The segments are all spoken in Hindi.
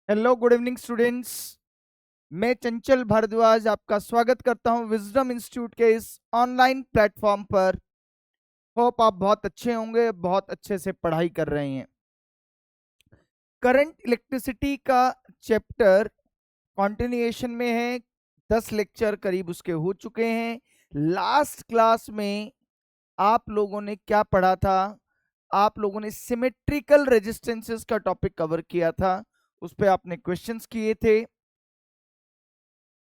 Hello, good evening students. मैं चंचल भारद्वाज आपका स्वागत करता हूं विजडम इंस्टीट्यूट के इस ऑनलाइन प्लेटफॉर्म पर। होप आप बहुत अच्छे होंगे, बहुत अच्छे से पढ़ाई कर रहे हैं। करंट इलेक्ट्रिसिटी का चैप्टर कंटिन्यूएशन में है। 10 लेक्चर करीब उसके हो चुके हैं। लास्ट क्लास में आप लोगों ने क्या पढ़ा था? आप लोगों ने सिमेट्रिकल रेजिस्टेंसेस का टॉपिक कवर किया था, उस पर आपने क्वेश्चंस किए थे।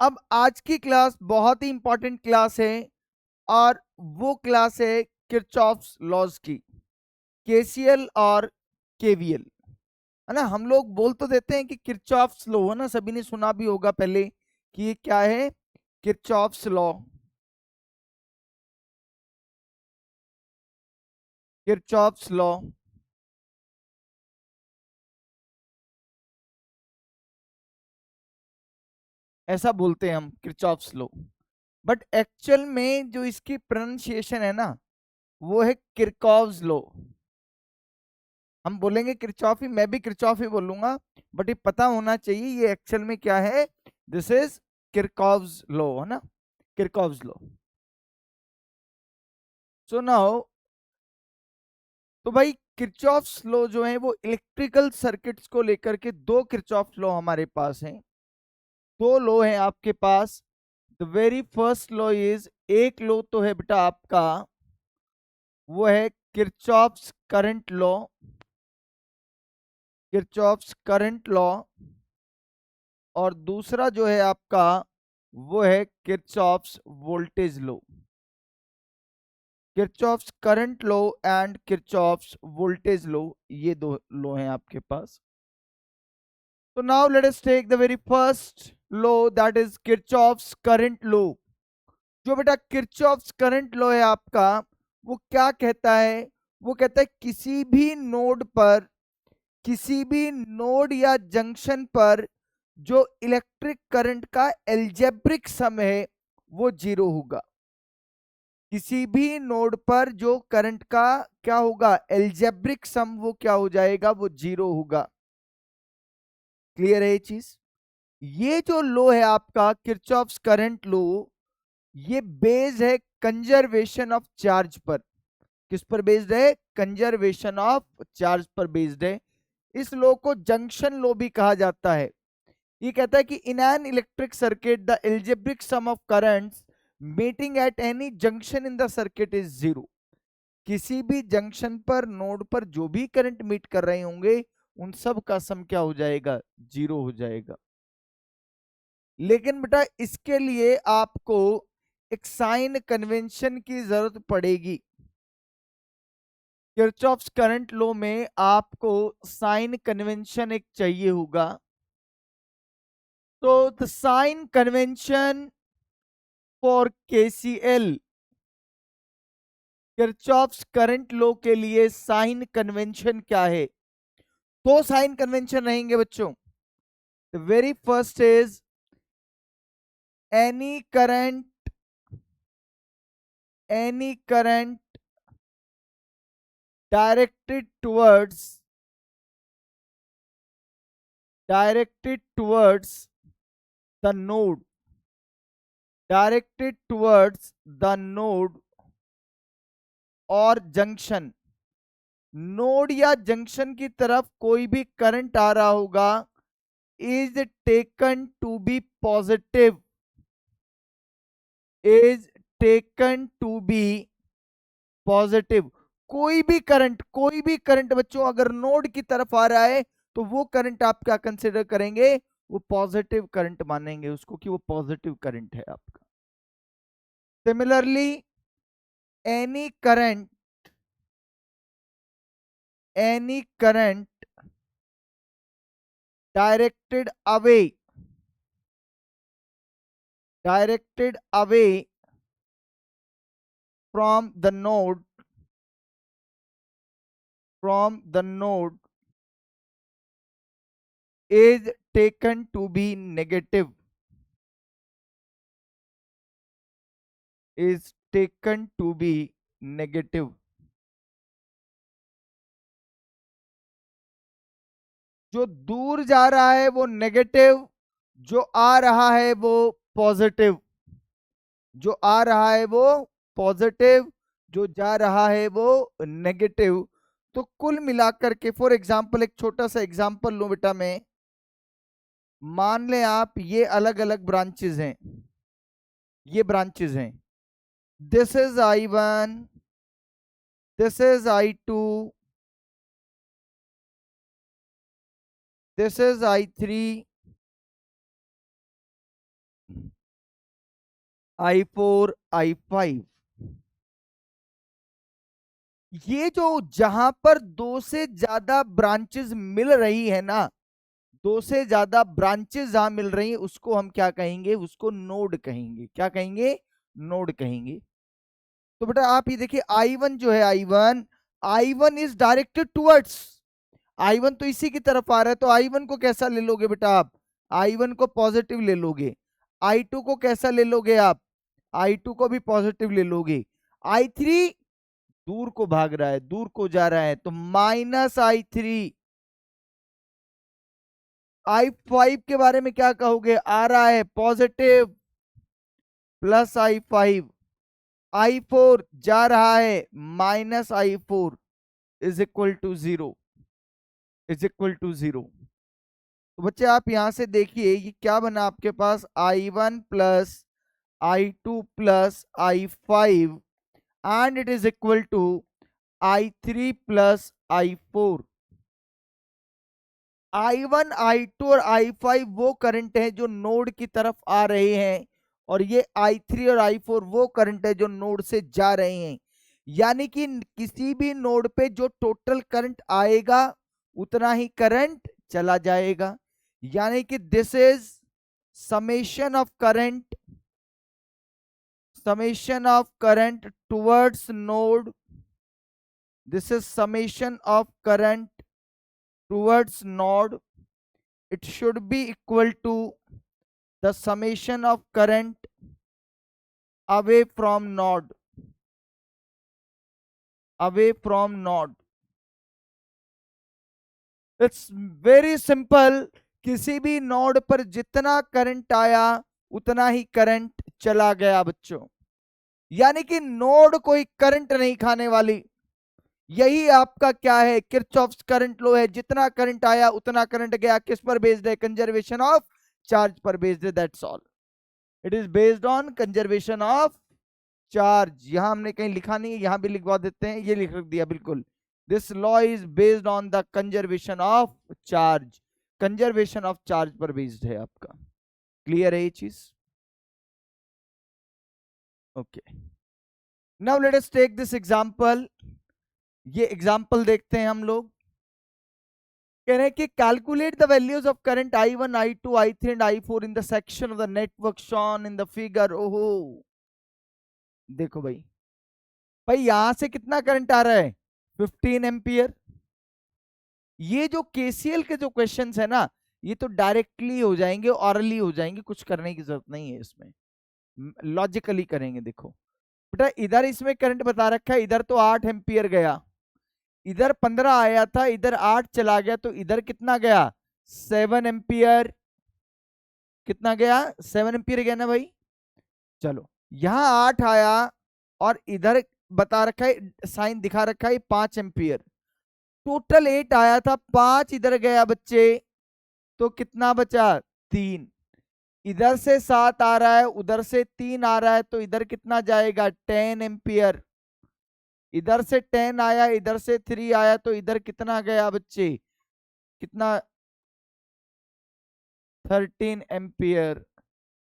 अब आज की क्लास बहुत ही इंपॉर्टेंट क्लास है और वो क्लास है किरचॉफ्स लॉज की, केसीएल और केवीएल। है ना, हम लोग बोल तो देते हैं कि किरचॉफ्स लॉ, है ना, सभी ने सुना भी होगा पहले कि ये क्या है, किरचॉफ्स लॉ। किरचॉफ्स लॉ ऐसा बोलते हैं हम, किरचॉफ्स लॉ। बट एक्चुअल में जो इसकी प्रोनाउंसिएशन है ना, वो है किरकॉव्स लॉ। हम बोलेंगे किरचॉफ ही, मैं भी किरचॉफ ही बोलूंगा, बट ये पता होना चाहिए ये एक्चुअल में क्या है। दिस इज किरकॉव्स लॉ, है ना, किरकॉव्स लॉ। सो नाउ, तो भाई किरचॉफ्स लॉ जो है वो इलेक्ट्रिकल सर्किट्स को लेकर के, दो किरचॉफ्स लॉ हमारे पास हैं। दो लॉ हैं आपके पास। The very first law is, एक लॉ तो है बेटा आपका, वो है Kirchhoff's current law. Kirchhoff's current law. और दूसरा जो है आपका, वो है Kirchhoff's voltage law. Kirchhoff's current law and Kirchhoff's voltage law, ये दो लॉ हैं आपके पास। तो now let us take the very first law, that is Kirchhoff's current law. जो बेटा किरचॉफ्स करंट लॉ है आपका, वो क्या कहता है? वो कहता है किसी भी नोड पर, किसी भी नोड या जंक्शन पर जो इलेक्ट्रिक करंट का एल्जेब्रिक सम है वो जीरो होगा। किसी भी नोड पर जो करंट का क्या होगा, एल्जेब्रिक सम, वो क्या हो जाएगा, वो जीरो होगा। क्लियर है ये चीज? ये जो लो है आपका किरचॉफ्स करंट लो, ये बेस्ड है कंजर्वेशन ऑफ चार्ज पर। किस पर बेस्ड है? कंजर्वेशन ऑफ चार्ज पर बेस्ड है। इस लो को जंक्शन लो भी कहा जाता है। ये कहता है कि in an electric circuit the algebraic sum of currents meeting at any junction in the circuit is zero. किसी भी जंक्शन पर, नोड पर जो भी करंट मीट कर रहे होंगे, उन सब का सम क्या हो जाएगा, जीरो हो जाएगा। लेकिन बेटा इसके लिए आपको एक साइन कन्वेंशन की जरूरत पड़ेगी। किरचॉफ्स करंट लॉ में आपको साइन कन्वेंशन एक चाहिए होगा। तो the sign convention for KCL, Kirchhoff's current law के लिए साइन कन्वेंशन क्या है? दो साइन कन्वेंशन रहेंगे बच्चों। The very first is any current, any current directed towards, directed towards the node, directed towards the node और जंक्शन। नोड या जंक्शन की तरफ कोई भी करंट आ रहा होगा, is taken to be positive, is taken to be positive. कोई भी करंट, कोई भी करंट बच्चों अगर नोड की तरफ आ रहा है, तो वो करंट आप क्या कंसिडर करेंगे, वो पॉजिटिव करंट मानेंगे उसको कि वो पॉजिटिव करंट है आपका। Similarly any current, any current directed away, directed away from the node, from the node is taken to be negative, is taken to be negative। जो दूर जा रहा है वो नेगेटिव, जो आ रहा है वो पॉजिटिव, जो आ रहा है वो पॉजिटिव, जो जा रहा है वो नेगेटिव। तो कुल मिलाकर के फॉर एग्जांपल एक छोटा सा एग्जांपल लूं बेटा मैं, मान लें आप ये अलग अलग ब्रांचेस हैं, ये ब्रांचेस हैं, this is I1, this is I2, this is I3, I4, I5। ये जो जहां पर दो से ज्यादा ब्रांचेस मिल रही है ना, दो से ज्यादा ब्रांचेस जहां मिल रही हैं उसको हम क्या कहेंगे, उसको नोड कहेंगे। क्या कहेंगे? नोड कहेंगे। तो बेटा आप ये देखिए I1 जो है, I1 is directed towards, I1 तो इसी की तरफ आ रहा है, तो I1 को कैसा ले लोगे बेटा आप? I1 को पॉजिटिव ले लोगे। I2 को कैसा ले लोगे आप? I2 को भी पॉजिटिव ले लोगे। I3 दूर को भाग रहा है, दूर को जा रहा है, तो -I3। I5 के बारे में क्या कहोगे? आ रहा है पॉजिटिव, +I5। I4 जा रहा है, -I4 is equal to 0, is equal to 0। तो बच्चे आप यहां से देखिए ये क्या बना आपके पास, I1 plus I2 plus I5 and it is equal to I3 plus I4। I1, I2 और I5 वो करंट है जो नोड की तरफ आ रहे हैं, और ये I3 और I4 वो करंट है जो नोड से जा रहे हैं। यानी कि किसी भी नोड पे जो टोटल करंट आएगा उतना ही करंट चला जाएगा। यानी कि this is summation of current, summation of current towards node, this is summation of current towards node, it should be equal to the summation of current away from node, away from node। It's very simple, किसी भी नोड पर जितना करंट आया उतना ही करंट चला गया बच्चों। यानी कि नोड कोई करंट नहीं खाने वाली, यही आपका क्या है, किरचॉफ्स करंट लॉ है। जितना करंट आया उतना करंट गया। किस पर बेस्ड है? कंजर्वेशन ऑफ चार्ज पर बेस्ड है, that's all. It is based on conservation of charge. यहां हमने कहीं लिखा नहीं है, यहां भी लिखवा देते हैं, ये लिख दिया बिल्कुल। This law is based on the conservation of charge, conservation of charge पर बेस्ड है आपका। क्लियर है ये चीज? Okay, now let us take this example. ये एग्जांपल देखते हैं हम लोग। कह रहे हैं कि calculate the values of current I1, I2, I3 and I4 in the section of the network shown in the figure. ओहो, देखो भाई, भाई यहां से कितना करंट आ रहा है? 15 एम्पियर। ये जो KCL के जो क्वेश्चंस है ना, ये तो डायरेक्टली हो जाएंगे, ऑरली हो जाएंगे, कुछ करने की जरूरत नहीं है इसमें, लॉजिकली करेंगे। देखो बेटा, इधर इसमें करंट बता रखा है, इधर तो 8 एम्पियर गया, इधर 15 आया था, इधर 8 चला गया, तो इधर कितना गया? 7 एम्पियर। कितना गया? 7 एम्पियर गया ना भाई। चलो, यहां 8 आया और इधर बता रखा है, साइन दिखा रखा है 5 एम्पियर। टोटल 8 आया था, 5 इधर गया बच्चे, तो कितना बचा? 3। इधर से 7 आ रहा है, उधर से 3 आ रहा है, तो इधर कितना जाएगा? 10 एम्पियर। इधर से 10 आया, इधर से 3 आया, तो इधर कितना गया बच्चे? कितना? 13 एम्पियर।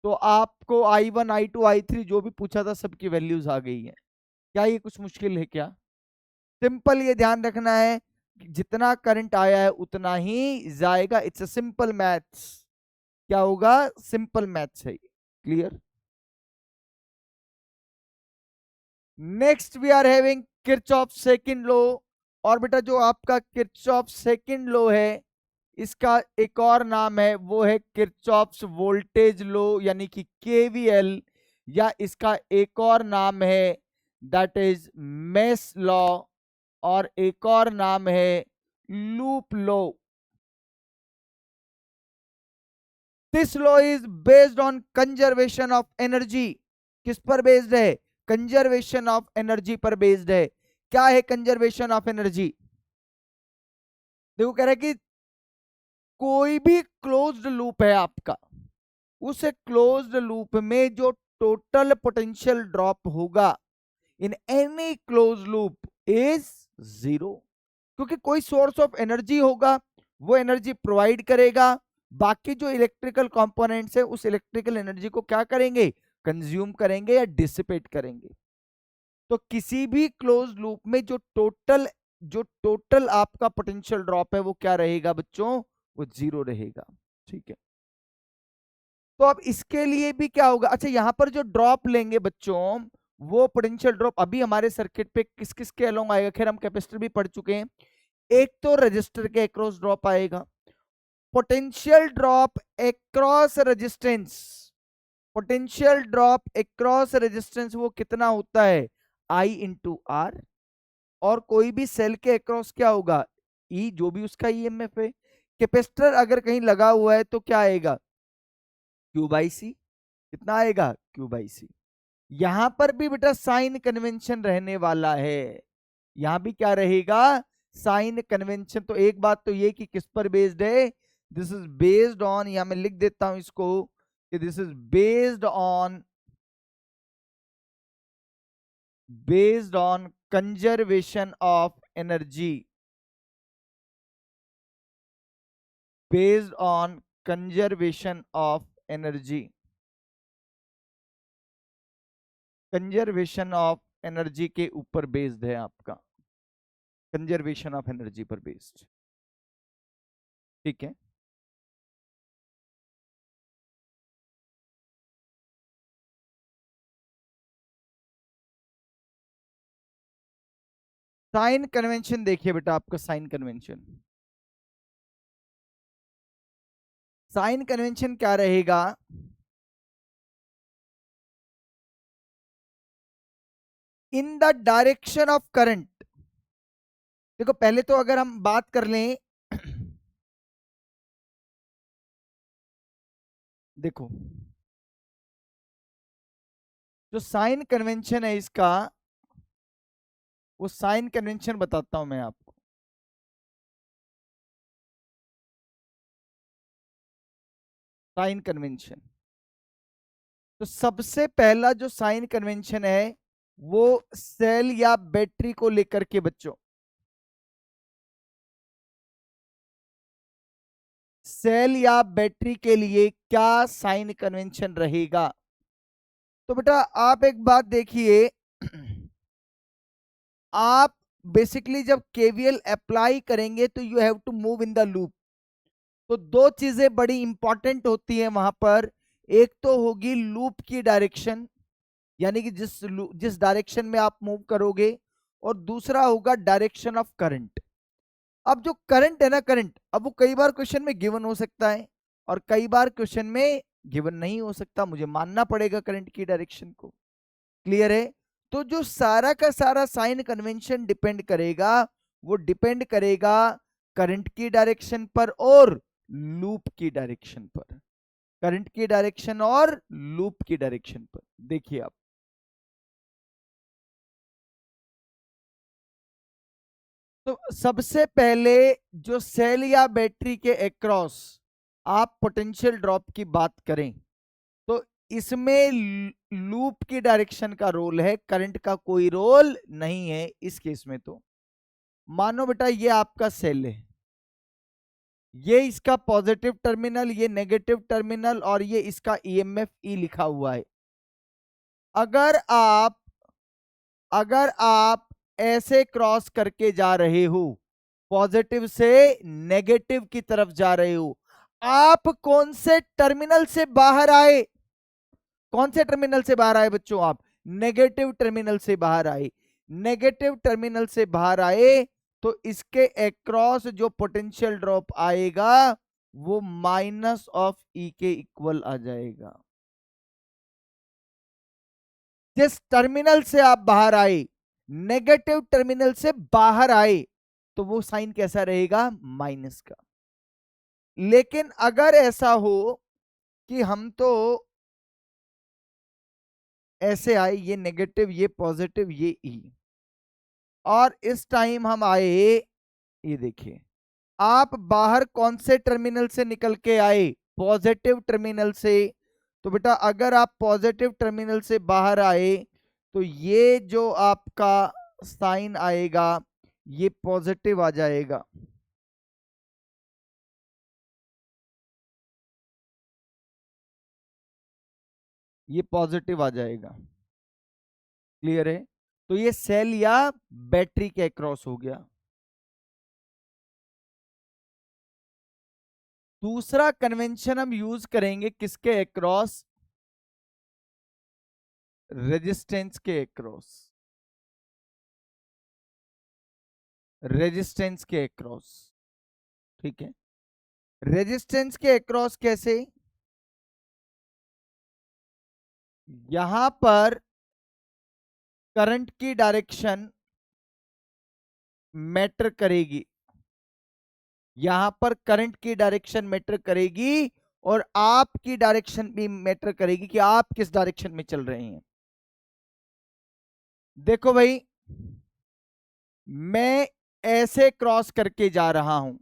तो आपको I1, I2, I3 जो भी पूछा था सबकी वैल्यूज आ गई है। क्या ये कुछ मुश्किल है क्या? सिंपल ये ध्यान रखना है, जितना करंट आया है उतना ही जाएगा। It's a simple maths. क्या होगा? सिंपल मैथ्स है। Clear? Next we are having Kirchhoff second law. और बेटा जो आपका किरचॉफ सेकंड लॉ है, इसका एक और नाम है, वो है किरचॉफ्स वोल्टेज लॉ, यानी कि KVL, या इसका एक और नाम है दैट इज मेश लॉ, और एक और नाम है loop law. This law is based on conservation of energy. किस पर बेस्ड है? कंजर्वेशन ऑफ एनर्जी पर बेस्ड है। क्या है कंजर्वेशन ऑफ एनर्जी? देखो कह रहा है कि कोई भी क्लोज्ड लूप है आपका, उस क्लोज्ड लूप में जो टोटल पोटेंशियल ड्रॉप होगा in any close loop is zero. क्योंकि कोई सोर्स ऑफ एनर्जी होगा, वो एनर्जी प्रोवाइड करेगा, बाकी जो इलेक्ट्रिकल कंपोनेंट्स है उस इलेक्ट्रिकल एनर्जी को क्या करेंगे? कंज्यूम करेंगे या डिसिपेट करेंगे। तो किसी भी क्लोज लूप में जो टोटल आपका पोटेंशियल ड्रॉप है वो क्या रहेगा बच्चों? वो जीरो रहेगा। ठीक है, तो अब इसके लिए भी क्या होगा? अच्छा, यहां पर जो ड्रॉप लेंगे बच्चों, वो पोटेंशियल ड्रॉप अभी हमारे सर्किट पे किस किस के अलोंग आएगा? खैर हम कैपेसिटर भी पढ़ चुके हैं। एक तो रजिस्टर के अक्रॉस ड्रॉप आएगा। Potential drop across resistance, potential drop across resistance वो कितना होता है? I into R. और कोई भी सेल के अक्रॉस क्या होगा? E, जो भी उसका ईएमएफ है। कैपेसिटर अगर कहीं लगा हुआ है तो क्या आएगा? Q बाई सी। कितना आएगा? Q बाई सी। यहां पर भी बेटा साइन कन्वेंशन रहने वाला है। यहां भी क्या रहेगा? Sign convention. तो एक बात तो ये कि किस पर बेस्ड है? दिस इज बेस्ड ऑन, यहां मैं लिख देता हूं इसको कि this is based on conservation of energy, based on conservation of energy, conservation of energy के ऊपर बेस्ड है आपका, कंजर्वेशन ऑफ एनर्जी पर बेस्ड। ठीक है, साइन कन्वेंशन देखिए बेटा, आपका साइन कन्वेंशन, साइन कन्वेंशन क्या रहेगा? In the direction of current. देखो पहले तो अगर हम बात कर लें देखो जो साइन कन्वेंशन है इसका, वो साइन कन्वेंशन बताता हूं मैं आपको। साइन कन्वेंशन, तो सबसे पहला जो साइन कन्वेंशन है वो सेल या बैटरी को लेकर के बच्चों, सेल या बैटरी के लिए क्या साइन कन्वेंशन रहेगा? तो बेटा आप एक बात देखिए, आप बेसिकली जब केवीएल अप्लाई करेंगे तो you have to move in the loop. तो दो चीजें बड़ी इंपॉर्टेंट होती है वहां पर। एक तो होगी लूप की डायरेक्शन, यानी कि जिस डायरेक्शन में आप मूव करोगे, और दूसरा होगा डायरेक्शन ऑफ करंट। अब जो करंट है ना, करंट अब वो कई बार क्वेश्चन में गिवन हो सकता है और कई बार क्वेश्चन में गिवन नहीं हो सकता, मुझे मानना पड़ेगा करंट की डायरेक्शन को। क्लियर है? तो जो सारा का सारा साइन कन्वेंशन डिपेंड करेगा, वो डिपेंड करेगा करंट की डायरेक्शन पर और लूप की डायरेक्शन पर, करंट की डायरेक्शन और लूप की डायरेक्शन पर। देखिए आप, तो सबसे पहले जो सेल या बैटरी के अक्रॉस आप पोटेंशियल ड्रॉप की बात करें तो इसमें लूप की डायरेक्शन का रोल है, करंट का कोई रोल नहीं है इस केस में। तो मानो बेटा ये आपका सेल है, ये इसका पॉजिटिव टर्मिनल, ये नेगेटिव टर्मिनल, और ये इसका ईएमएफ ई लिखा हुआ है। अगर आप अगर आप ऐसे क्रॉस करके जा रहे हो, पॉजिटिव से नेगेटिव की तरफ जा रहे हो, आप कौन से टर्मिनल से बाहर आए? कौन से टर्मिनल से बाहर आए बच्चों? आप नेगेटिव टर्मिनल से बाहर आए। नेगेटिव टर्मिनल से बाहर आए तो इसके अक्रॉस जो पोटेंशियल ड्रॉप आएगा वो माइनस ऑफ ई के इक्वल आ जाएगा। जिस टर्मिनल से आप बाहर आए, नेगेटिव टर्मिनल से बाहर आए, तो वो साइन कैसा रहेगा? माइनस का। लेकिन अगर ऐसा हो कि हम तो ऐसे आए, ये नेगेटिव, ये पॉजिटिव, ये ई, और इस टाइम हम आए, ये देखिए, आप बाहर कौन से टर्मिनल से निकल के आए? पॉजिटिव टर्मिनल से। तो बेटा अगर आप पॉजिटिव टर्मिनल से बाहर आए तो ये जो आपका साइन आएगा ये पॉजिटिव आ जाएगा। ये पॉजिटिव आ जाएगा। क्लियर है? तो ये सेल या बैटरी के अक्रॉस हो गया। दूसरा कन्वेंशन हम यूज करेंगे किसके अक्रॉस? रेजिस्टेंस के अक्रॉस। रेजिस्टेंस के अक्रॉस। ठीक है, रेजिस्टेंस के अक्रॉस कैसे? यहां पर करंट की डायरेक्शन मैटर करेगी, यहां पर करंट की डायरेक्शन मैटर करेगी, और आपकी डायरेक्शन भी मैटर करेगी कि आप किस डायरेक्शन में चल रहे हैं। देखो भाई, मैं ऐसे क्रॉस करके जा रहा हूं,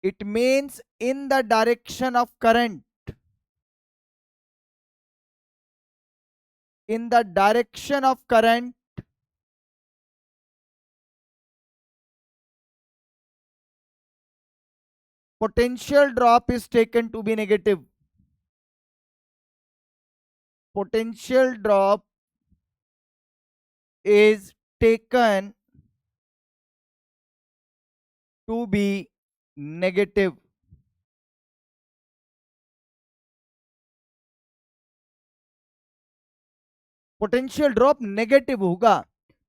it means in the direction of current, in the direction of current, potential drop is taken to be negative. Potential drop is taken to be negative. Potential drop negative होगा।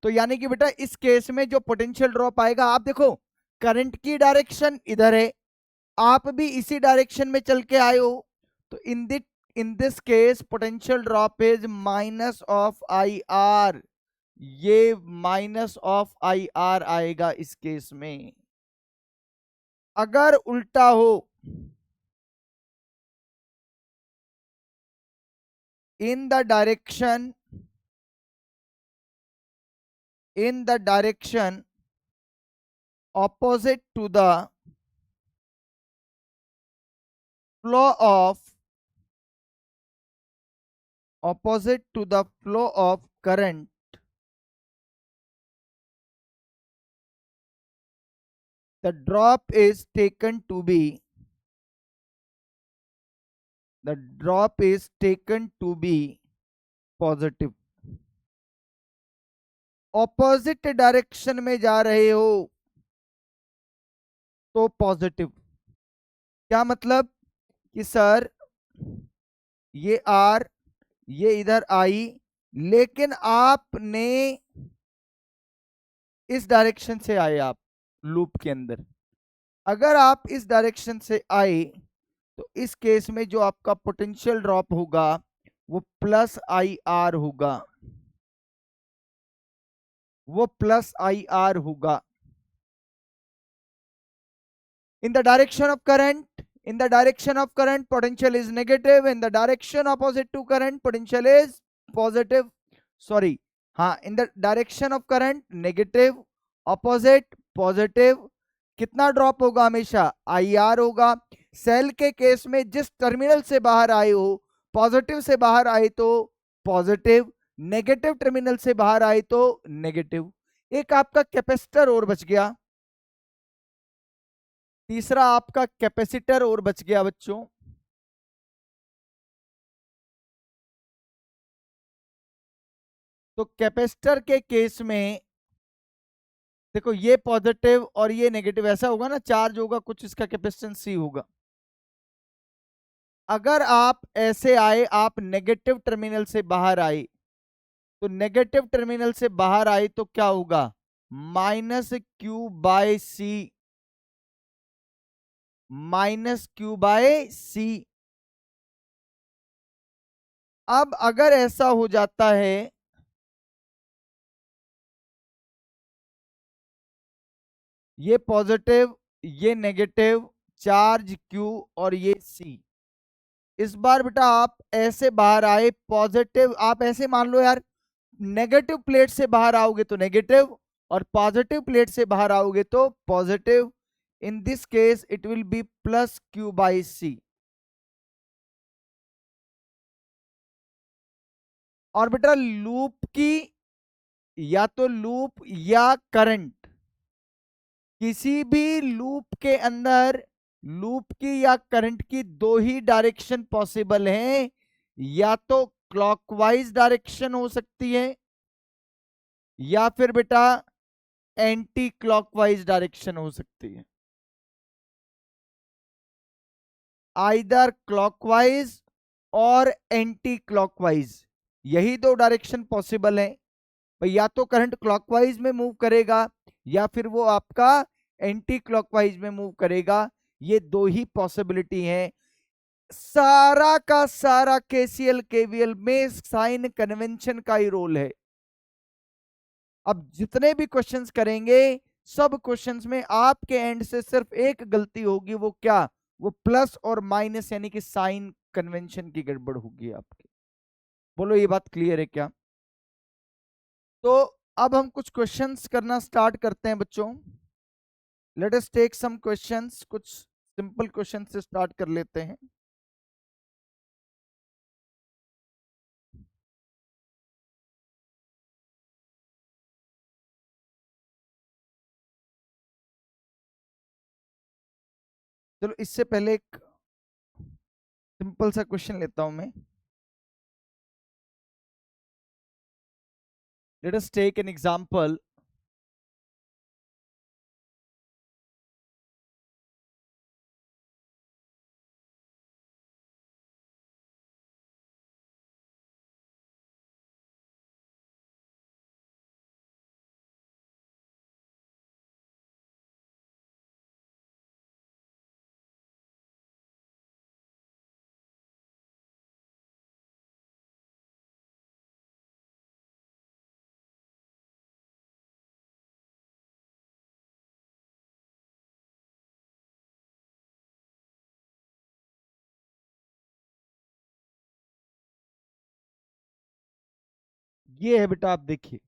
तो यानी कि बेटा इस केस में जो पोटेंशियल ड्रॉप आएगा, आप देखो करंट की डायरेक्शन इधर है, आप भी इसी डायरेक्शन में चल के आए हो, तो इन this case potential drop is minus of I R. ये माइनस ऑफ आई आर आएगा इस केस में। अगर उल्टा हो, in the direction opposite to the flow of current, the drop is taken to be positive. Opposite direction में जा रहे हो तो पॉजिटिव। क्या मतलब कि सर ये आर, ये इधर आई, लेकिन आपने इस डायरेक्शन से आए, आप लूप के अंदर, अगर आप इस डायरेक्शन से आए तो इस केस में जो आपका पोटेंशियल ड्रॉप होगा वो प्लस आई आर होगा, वो प्लस आई आर होगा। in the direction of current potential is negative, in the direction opposite to current potential is positive, sorry, हाँ, in the direction of current negative, opposite positive. कितना ड्रॉप होगा? हमेशा आई आर होगा। सेल के केस में जिस टर्मिनल से बाहर आए हो, पॉजिटिव से बाहर आए तो पॉजिटिव, नेगेटिव टर्मिनल से बाहर आए तो नेगेटिव। एक आपका कैपेसिटर और बच गया, तीसरा आपका कैपेसिटर और बच गया बच्चों। तो कैपेसिटर के केस में देखो, ये पॉजिटिव और ये नेगेटिव, ऐसा होगा ना, चार्ज होगा कुछ, इसका कैपेसिटेंस सी होगा। अगर आप ऐसे आए, आप नेगेटिव टर्मिनल से बाहर आए, तो नेगेटिव टर्मिनल से बाहर आए तो क्या होगा? Minus Q by C, minus Q by सी। अब अगर ऐसा हो जाता है, ये पॉजिटिव, ये नेगेटिव, चार्ज क्यू और ये सी, इस बार बेटा आप ऐसे बाहर आए पॉजिटिव, आप ऐसे मान लो यार, नेगेटिव प्लेट से बाहर आओगे तो नेगेटिव, और पॉजिटिव प्लेट से बाहर आओगे तो positive. In this case it will be plus Q by C. और बेटा लूप की, या तो लूप या करंट, किसी भी लूप के अंदर लूप की या करंट की दो ही डायरेक्शन पॉसिबल हैं, या तो क्लॉकवाइज डायरेक्शन हो सकती है या फिर बेटा एंटी क्लॉकवाइज डायरेक्शन हो सकती है। आइदर क्लॉकवाइज और एंटी क्लॉकवाइज, यही दो डायरेक्शन पॉसिबल है। या तो करंट क्लॉकवाइज में मूव करेगा या फिर वो आपका एंटी क्लॉकवाइज में मूव करेगा, ये दो ही पॉसिबिलिटी है। सारा का सारा केसीएल केवीएल में साइन कन्वेंशन का ही रोल है। अब जितने भी क्वेश्चंस करेंगे, सब क्वेश्चंस में आपके एंड से सिर्फ एक गलती होगी, वो क्या? वो प्लस और माइनस यानी कि साइन कन्वेंशन की गड़बड़ होगी आपकी। बोलो ये बात क्लियर है क्या? तो अब हम कुछ क्वेश्चंस करना स्टार्ट करते हैं बच्चों। Let us take some questions, कुछ सिंपल क्वेश्चन से स्टार्ट कर लेते हैं। चलो इससे पहले एक सिंपल सा क्वेश्चन लेता हूं मैं। Let us take an example. ये है बेटा, आप देखिए,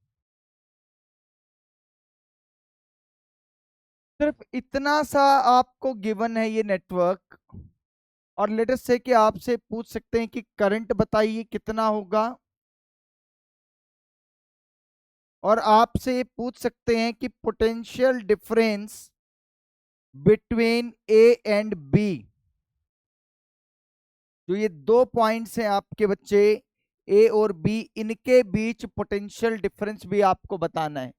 सिर्फ इतना सा आपको गिवन है ये नेटवर्क, और लेट अस से कि आपसे पूछ सकते हैं कि करंट बताइए कितना होगा, और आपसे पूछ सकते हैं कि potential difference between A and B. जो ये दो पॉइंट्स हैं आपके बच्चे, ए और बी, इनके बीच पोटेंशियल डिफरेंस भी आपको बताना है।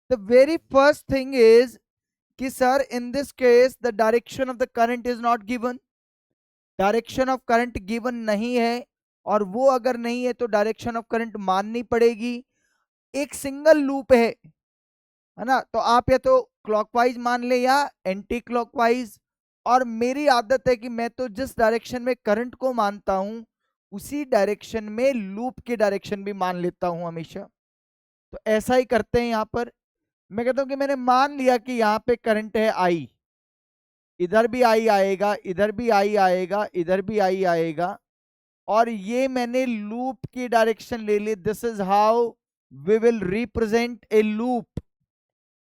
The very first thing is कि sir in this case the direction of the current is not given. Direction of current given नहीं है, और वो अगर नहीं है तो डायरेक्शन ऑफ करंट माननी पड़ेगी। एक सिंगल लूप है ना, तो आप या तो क्लॉकवाइज मान ले या एंटी क्लॉकवाइज। और मेरी आदत है कि मैं तो जिस डायरेक्शन में करंट को मानता हूं उसी डायरेक्शन में लूप की डायरेक्शन भी मान लेता हूं हमेशा। तो ऐसा ही करते हैं यहां पर। मैं कहता हूं कि मैंने मान लिया कि यहां पे करंट है आई, इधर भी आई आएगा, इधर भी आई आएगा, इधर भी आई आएगा, और ये मैंने लूप की डायरेक्शन ले ली। This is how we will represent a loop.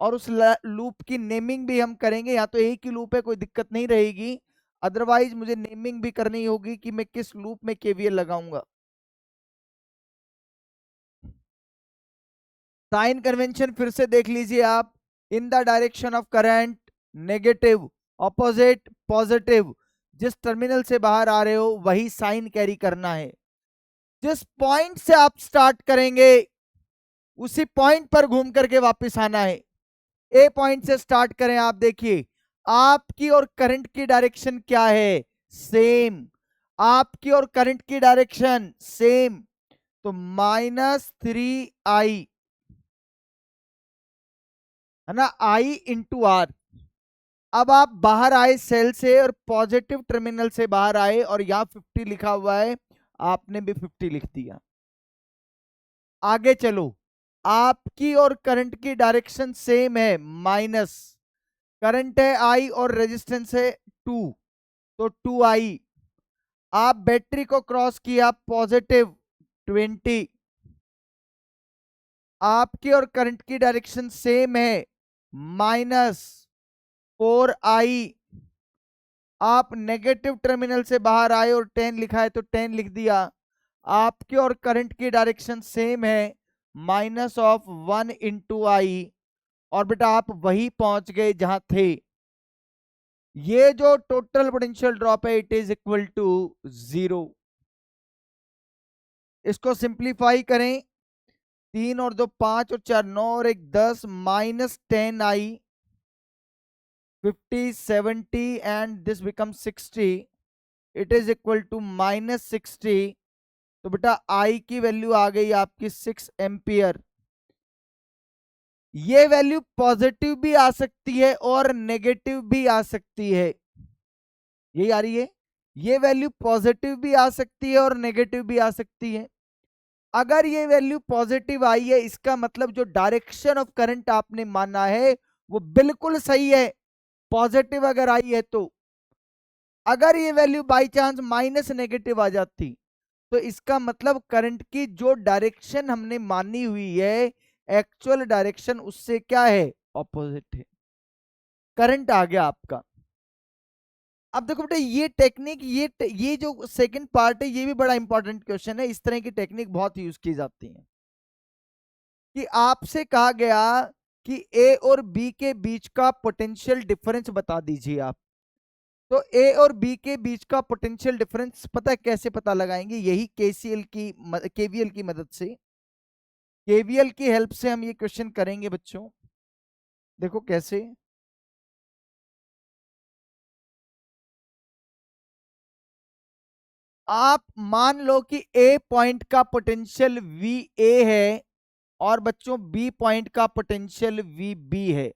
और उस लूप की नेमिंग भी हम करेंगे। या तो एक ही लूप है, कोई दिक्कत नहीं रहेगी, अदरवाइज मुझे नेमिंग भी करनी होगी कि मैं किस लूप में केवीएल लगाऊंगा। साइन कन्वेंशन फिर से देख लीजिए आप। In the direction of current, negative, opposite, positive, जिस टर्मिनल से बाहर आ रहे हो वही साइन कैरी करना है। जिस पॉइंट से आप स्टार्ट करेंगे उसी पॉइंट पर घूम करके वापस आना है। ए पॉइंट से स्टार्ट करें, आप देखिए आपकी और करंट की डायरेक्शन क्या है? सेम। आपकी और करंट की डायरेक्शन सेम, तो -3i, है ना, आई इंटू आर। अब आप बाहर आए सेल से और पॉजिटिव टर्मिनल से बाहर आए, और यहां 50 लिखा हुआ है, आपने भी 50 लिख दिया। आगे चलो, आपकी और करंट की डायरेक्शन सेम है, माइनस, करंट है आई और रेजिस्टेंस है 2, तो 2i। आप बैटरी को क्रॉस किया +20, आपकी और करंट की डायरेक्शन सेम है -4i, आप नेगेटिव टर्मिनल से बाहर आए और 10 लिखा है तो 10 लिख दिया। आपके और करंट की डायरेक्शन सेम है -1 और बेटा आप वही पहुंच गए जहां थे। ये जो टोटल पोटेंशियल ड्रॉप है इट इज इक्वल टू 0। इसको सिंप्लीफाई करें, 3 और 2 5 और 4 9 और 1 10 -10i 50 70 and this become 60, it is equal to -60। तो बेटा आई की वैल्यू आ गई आपकी 6 एम्पियर। ये वैल्यू पॉजिटिव भी आ सकती है और नेगेटिव भी आ सकती है, यही आ रही है। ये वैल्यू पॉजिटिव भी आ सकती है और नेगेटिव भी आ सकती है। अगर ये वैल्यू पॉजिटिव आई है इसका मतलब जो डायरेक्शन ऑफ करंट आपने माना है वो बिल्कुल सही है, पॉजिटिव अगर आई है तो। अगर ये value by chance minus negative आ जाती तो इसका मतलब करंट की जो डायरेक्शन हमने मानी हुई है एक्चुअल डायरेक्शन उससे क्या है, ऑपोजिट है, करंट आ गया आपका। अब देखो बेटा ये टेक्निक, ये जो सेकंड पार्ट है ये भी बड़ा इंपॉर्टेंट क्वेश्चन है। इस तरह की टेक्निक बहुत यूज की जाती है कि आपसे कहा गया कि ए और बी के बीच का पोटेंशियल डिफरेंस बता दीजिए आप। तो ए और बी के बीच का पोटेंशियल डिफरेंस पता है कैसे पता लगाएंगे, यही केसीएल की केवीएल की मदद से, केवीएल की हेल्प से हम ये क्वेश्चन करेंगे बच्चों। देखो कैसे, आप मान लो कि ए पॉइंट का पोटेंशियल वी ए है और बच्चों बी पॉइंट का पोटेंशियल वी बी है।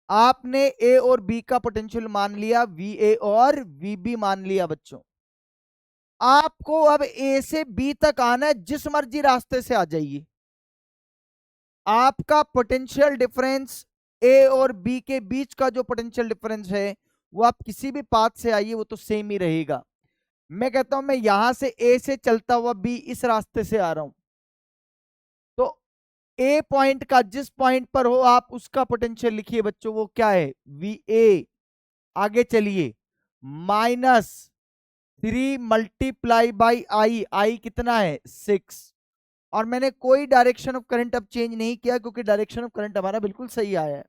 आपने ए और बी का पोटेंशियल मान लिया, वी ए और वी बी मान लिया बच्चों। आपको अब ए से बी तक आना है, जिस मर्जी रास्ते से आ जाइए। आपका पोटेंशियल डिफरेंस ए और बी के बीच का जो पोटेंशियल डिफरेंस है वो आप किसी भी पाथ से आइए वो तो सेम ही रहेगा। मैं कहता हूं मैं यहां से ए से चलता हुआ बी इस रास्ते से आ रहा हूं, तो ए पॉइंट का जिस पॉइंट पर हो आप उसका पोटेंशियल लिखिए बच्चों, वो क्या है, वी ए। आगे चलिए, -3 मल्टीप्लाई बाई आई, आई कितना है 6, और मैंने कोई डायरेक्शन ऑफ करंट अब चेंज नहीं किया क्योंकि डायरेक्शन ऑफ करंट हमारा बिल्कुल सही आया है।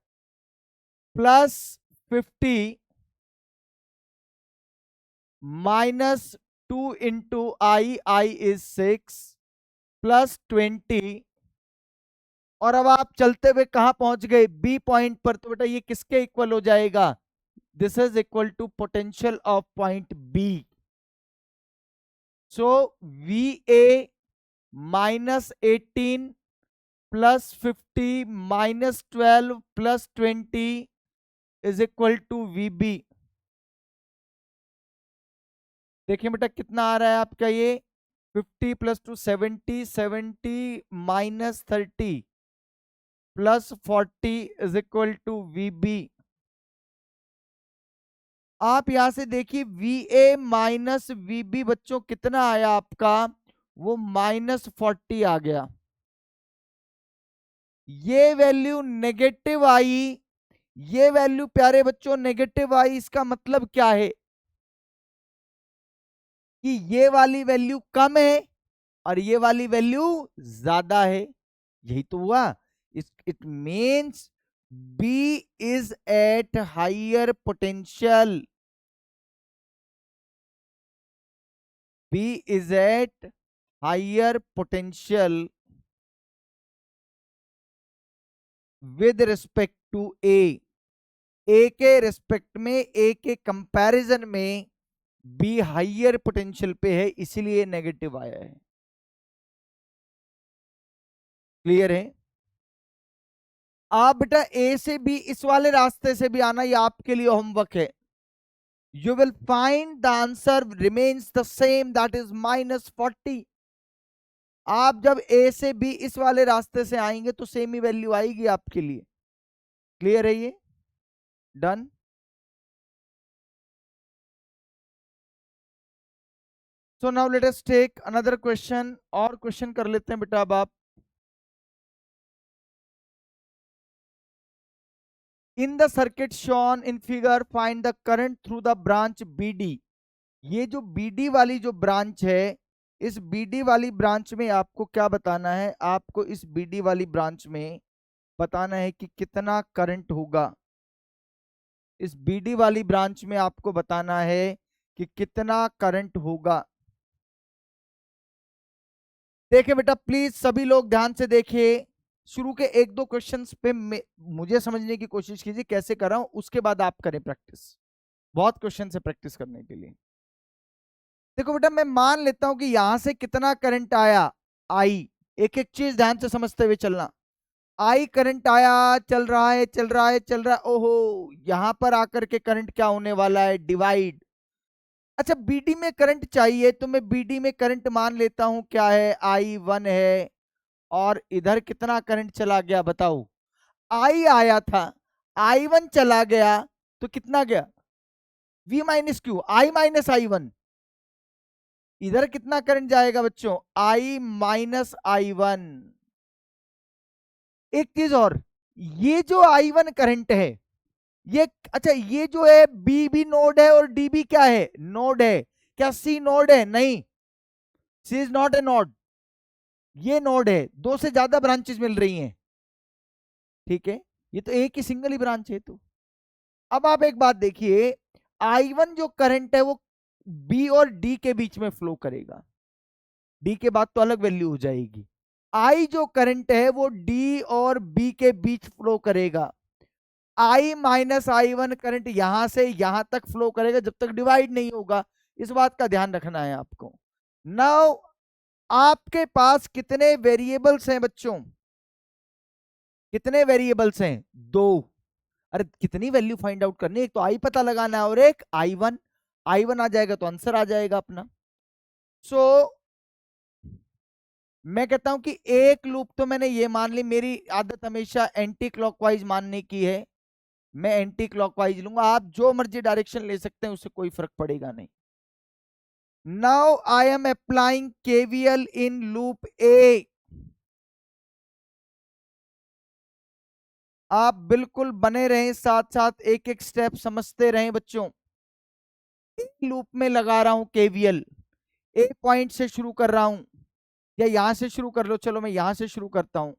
+50 -2 इंटू आई इज 6 +20, और अब आप चलते हुए कहां पहुंच गए, बी पॉइंट पर। तो बेटा ये किसके इक्वल हो जाएगा, this is equal to potential of point B. So V A -18 +50 -12 +20 is equal to V B. देखिए बेटा कितना आ रहा है आपका ये, 50 + 2 70, 70 -30 +40 is equal to V B. आप यहां से देखिए V A minus V B बच्चों कितना आया आपका, वो -40 आ गया। ये वैल्यू नेगेटिव आई, ये वैल्यू प्यारे बच्चों नेगेटिव आई, इसका मतलब क्या है कि ये वाली वैल्यू कम है और ये वाली वैल्यू ज्यादा है, यही तो हुआ। It means B is at higher potential, B is at higher potential with respect to A के रिस्पेक्ट में, ए के कंपैरिजन में बी हायर पोटेंशियल पे है, इसीलिए नेगेटिव आया है। क्लियर है। आप बेटा ए से बी इस वाले रास्ते से भी आना, ये आपके लिए होमवर्क है। You will find the answer remains the same, that is -40। आप जब ए से बी इस वाले रास्ते से आएंगे तो सेम ही वैल्यू आएगी आपके लिए। क्लियर है ये, done. So now let us take another question, और क्वेश्चन कर लेते हैं बेटा। अब आप in the circuit shown in figure find the current through the branch BD। ये जो BD वाली जो ब्रांच है, इस BD वाली ब्रांच में आपको क्या बताना है? आपको इस BD वाली ब्रांच में बताना है कि कितना करंट होगा। इस BD वाली ब्रांच में आपको बताना है कि कितना करंट होगा। देखिए बेटा, प्लीज सभी लोग ध्यान से देखिए। शुरू के एक दो क्वेश्चंस पे मुझे समझने की कोशिश कीजिए कैसे कर रहा हूं, उसके बाद आप करें प्रैक्टिस। बहुत क्वेश्चन है प्रैक्टिस करने के लिए। देखो बेटा, मैं मान लेता हूं कि यहां से कितना करंट आया, आई। एक एक चीज ध्यान से समझते हुए चलना। आई करंट आया, चल रहा है चल रहा है चल रहा है, ओहो, यहां पर आकर के करंट क्या होने वाला है? डिवाइड। अच्छा, BD में करंट चाहिए तो मैं BD में करंट मान लेता हूं क्या है? I1 है। और इधर कितना करंट चला गया बताओ? I आया था, I1 चला गया, तो कितना गया? V minus Q, I minus I1। इधर कितना करंट जाएगा बच्चों? I minus I1। एक चीज और, ये जो I1 करंट है, ये अच्छा, ये जो है B भी नोड है और D भी क्या है? नोड है। क्या C नोड है? नहीं, C is not a node. ये नोड है, दो से ज्यादा ब्रांचेस मिल रही हैं, ठीक है? ये तो एक ही सिंगल ही ब्रांच है। तो अब आप एक बात देखिए, I1 जो करंट है वो B और D के बीच में फ्लो करेगा। D के बाद तो अलग वैल्यू हो जाएगी। I जो करंट है वो D और B के बीच फ्लो करेगा। I माइनस I1 करंट यहां से यहां तक फ्लो करेगा जब तक डिवाइड नहीं होगा। इस बात का ध्यान रखना है आपको। नाउ आपके पास कितने वेरिएबल्स हैं बच्चों? कितने वेरिएबल्स हैं? दो। अरे कितनी वैल्यू फाइंड आउट करनी है? एक तो आई पता लगाना है और एक I1। I1 आ जाएगा तो आंसर आ जाएगा अपना। सो मैं कहता हूं कि एक लूप तो मैंने ये मान ली, मेरी आदत हमेशा एंटी क्लॉकवाइज मानने की है, मैं एंटी क्लॉकवाइज लूंगा। आप जो मर्जी डायरेक्शन ले सकते हैं, उससे कोई फर्क पड़ेगा नहीं। Now I am applying KVL in loop A। आप बिल्कुल बने रहें, साथ साथ एक एक स्टेप समझते रहें बच्चों। लूप में लगा रहा हूं KVL, एक पॉइंट से शुरू कर रहा हूं, या यहां से शुरू कर लो, चलो मैं यहां से शुरू करता हूं।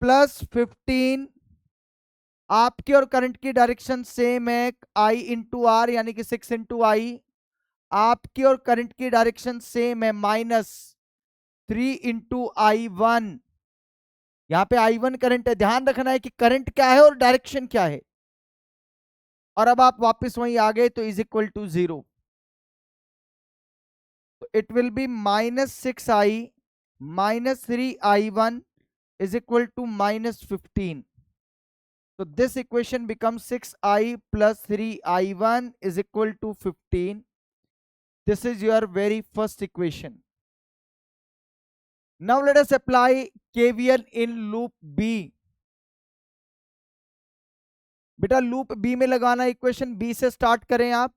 +15, आपकी और करंट की डायरेक्शन सेम है, I इंटू आर यानी कि 6 इंटू आई। आपकी और करंट की डायरेक्शन सेम है, -3 इंटू I1। यहां पे I1 करंट है, ध्यान रखना है कि करंट क्या है और डायरेक्शन क्या है। और अब आप वापस वहीं आ गए तो इज इक्वल टू 0। तो it will be -6I -3I1 is equal to -15. So this equation becomes 6I plus 3I1 is equal to 15. This is your very first equation. Now let us apply KVL in loop B. बेटा लूप B में लगाना इक्वेशन, B से स्टार्ट करें आप।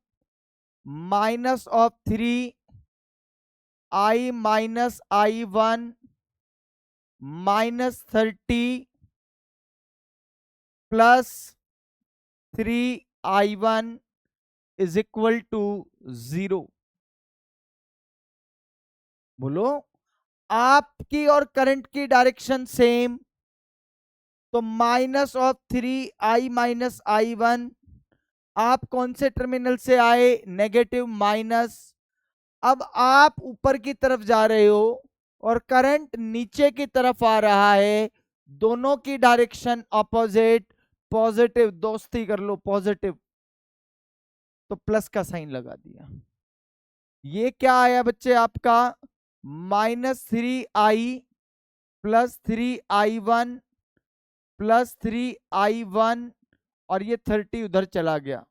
-3I minus I1 -30 plus 3I1 is equal to 0। बोलो, आपकी और करंट की डायरेक्शन सेम, तो -3I माइनस I1, आप कौन से टर्मिनल से आए? Negative minus. अब आप ऊपर की तरफ जा रहे हो और करंट नीचे की तरफ आ रहा है, दोनों की डायरेक्शन ऑपोजिट, पॉजिटिव, दोस्ती कर लो पॉजिटिव, तो प्लस का साइन लगा दिया। ये क्या आया बच्चे आपका? -3I plus 3I1 plus 3I1, और ये 30 उधर चला गया,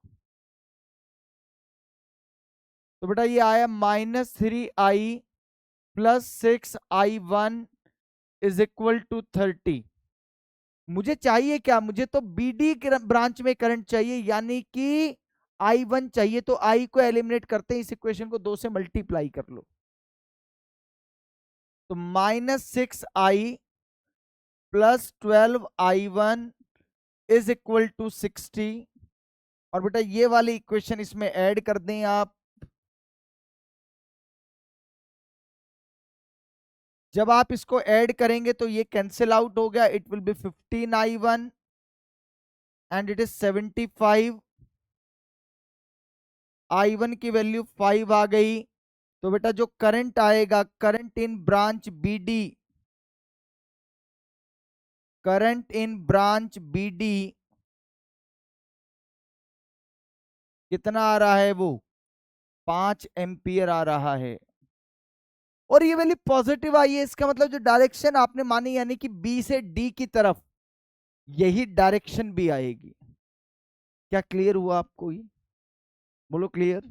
तो बेटा ये आया -3I plus 6I1 is equal to 30। मुझे चाहिए क्या? मुझे तो BD ब्रांच में करंट चाहिए, यानी कि I1 चाहिए, तो I को एलिमिनेट करते हैं, इस इक्वेशन को 2 से मल्टीप्लाई कर लो, तो -6i plus 12i1 is equal to 60। और बेटा ये वाली इक्वेशन इसमें ऐड कर दें आप, जब आप इसको ऐड करेंगे तो ये कैंसिल आउट हो गया, it will B 15i1 and it is 75। I1 की वैल्यू 5 आ गई, तो बेटा जो करंट आएगा, current in branch BD, current in branch BD कितना आ रहा है, वो 5 एम्पियर आ रहा है। और ये वैल्यू पॉजिटिव आई है, इसका मतलब जो डायरेक्शन आपने मानी यानी कि B से D की तरफ, यही डायरेक्शन भी आएगी। क्या क्लियर हुआ आपको? ये बोलो clear.